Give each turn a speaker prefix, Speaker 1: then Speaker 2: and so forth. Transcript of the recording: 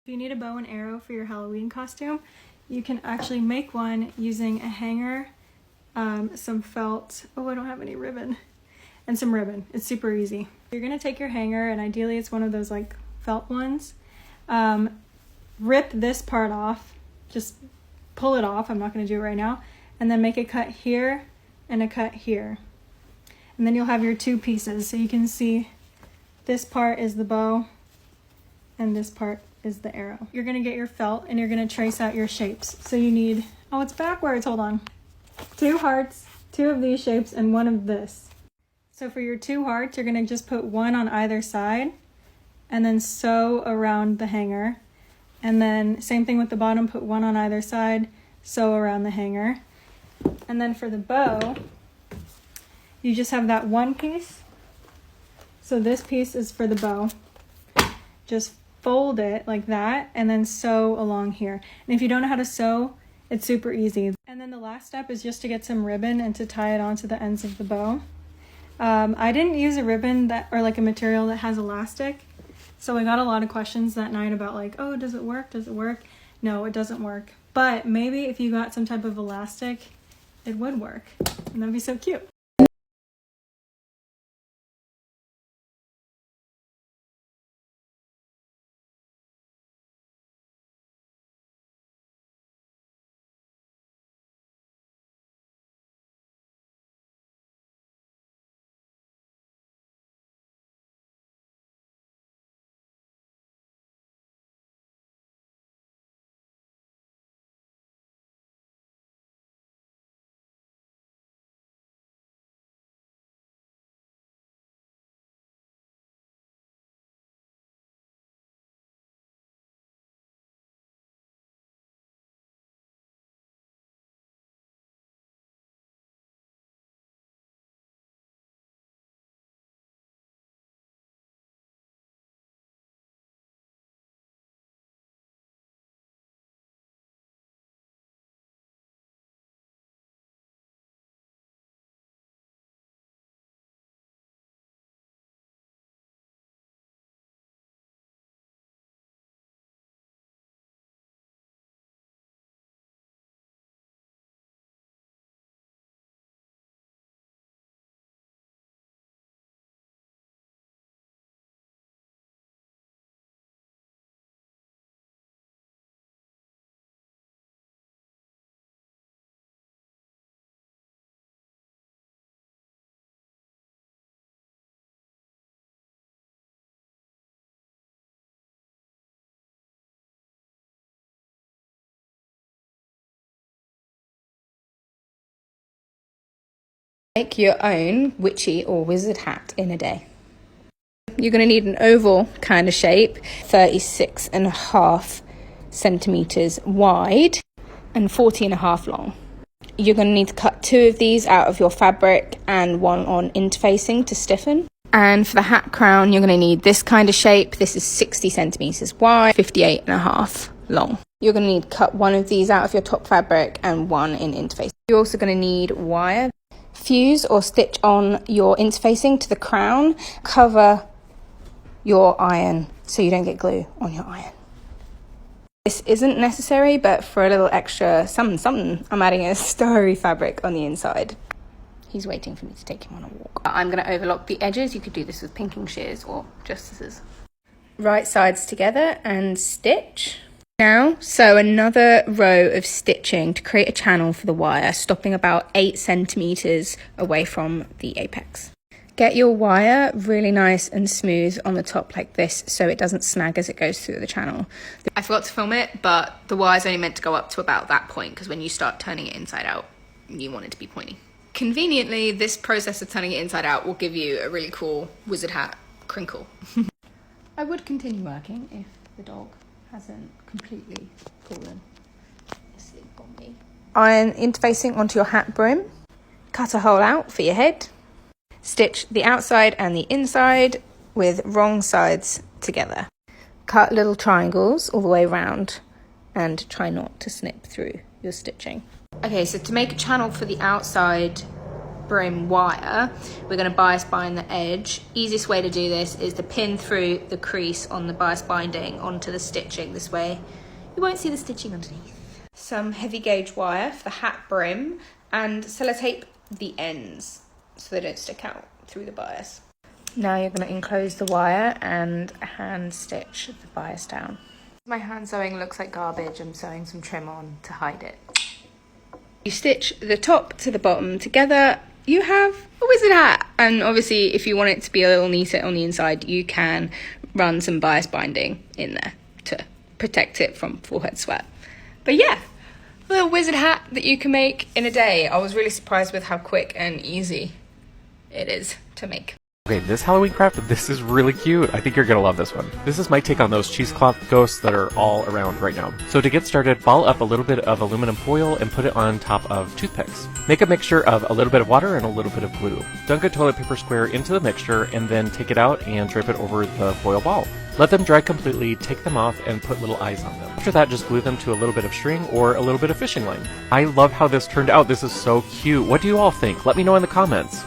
Speaker 1: If you need a bow and arrow for your Halloween costume, you can actually make one using a hanger, some felt, oh I don't have any ribbon, and some ribbon. It's super easy. You're gonna take your hanger, and ideally it's one of those like felt ones. Rip this part off, just pull it off, I'm not gonna do it right now, and then make a cut here and a cut here. And then you'll have your two pieces, so you can see this part is the bow and this part is the arrow. You're gonna get your felt and you're gonna trace out your shapes. So you need, oh it's backwards, hold on. 2 hearts, 2 of these shapes, and 1 of this. So for your 2 hearts, you're gonna just put 1 on either side and then sew around the hanger. And then same thing with the bottom, put 1 on either side, sew around the hanger. And then for the bow, you just have that 1 piece. So this piece is for the bow. Just fold it like that and then sew along here. And if you don't know how to sew, it's super easy. And then the last step is just to get some ribbon and to tie it onto the ends of the bow. I didn't use a ribbon that, or like a material that has elastic. So I got a lot of questions that night about like, oh, does it work? Does it work? No, it doesn't work. But maybe if you got some type of elastic, it would work. And that'd be so cute.
Speaker 2: Make your own witchy or wizard hat in a day. You're going to need an oval kind of shape, 36.5 centimeters wide and 40.5 long. You're going to need to cut 2 of these out of your fabric and 1 on interfacing to stiffen. And for the hat crown, you're going to need this kind of shape. This is 60 centimeters wide, 58.5 long. You're going to need to cut 1 of these out of your top fabric and 1 in interface. You're also going to need wire. Fuse or stitch on your interfacing to the crown. Cover your iron so you don't get glue on your iron. This isn't necessary, but for a little extra something, I'm adding a starry fabric on the inside. He's waiting for me to take him on a walk. I'm going to overlock the edges. You could do this with pinking shears or just scissors. Right sides together and stitch. Now, sew another row of stitching to create a channel for the wire, stopping about 8 centimeters away from the apex. Get your wire really nice and smooth on the top like this so it doesn't snag as it goes through the channel. I forgot to film it, but the wire's only meant to go up to about that point because when you start turning it inside out, you want it to be pointy. Conveniently, this process of turning it inside out will give you a really cool wizard hat crinkle. I would continue working if the dog hasn't completely fallen asleep on me. Iron interfacing onto your hat brim. Cut a hole out for your head. Stitch the outside and the inside with wrong sides together. Cut little triangles all the way around and try not to snip through your stitching. Okay, so to make a channel for the outside brim wire, we're going to bias bind the edge. Easiest way to do this is to pin through the crease on the bias binding onto the stitching. This way you won't see the stitching underneath. Some heavy gauge wire for the hat brim and sellotape the ends so they don't stick out through the bias. Now you're going to enclose the wire and hand stitch the bias down. My hand sewing looks like garbage. I'm sewing some trim on to hide it. You stitch the top to the bottom together, you have a wizard hat. And obviously if you want it to be a little neater on the inside, you can run some bias binding in there to protect it from forehead sweat. But yeah, a little wizard hat that you can make in a day. I was really surprised with how quick and easy it is to make.
Speaker 3: Okay, this Halloween craft, this is really cute. I think you're gonna love this one. This is my take on those cheesecloth ghosts that are all around right now. So to get started, ball up a little bit of aluminum foil and put it on top of toothpicks. Make a mixture of a little bit of water and a little bit of glue. Dunk a toilet paper square into the mixture and then take it out and drape it over the foil ball. Let them dry completely, take them off, and put little eyes on them. After that, just glue them to a little bit of string or a little bit of fishing line. I love how this turned out. This is so cute. What do you all think? Let me know in the comments.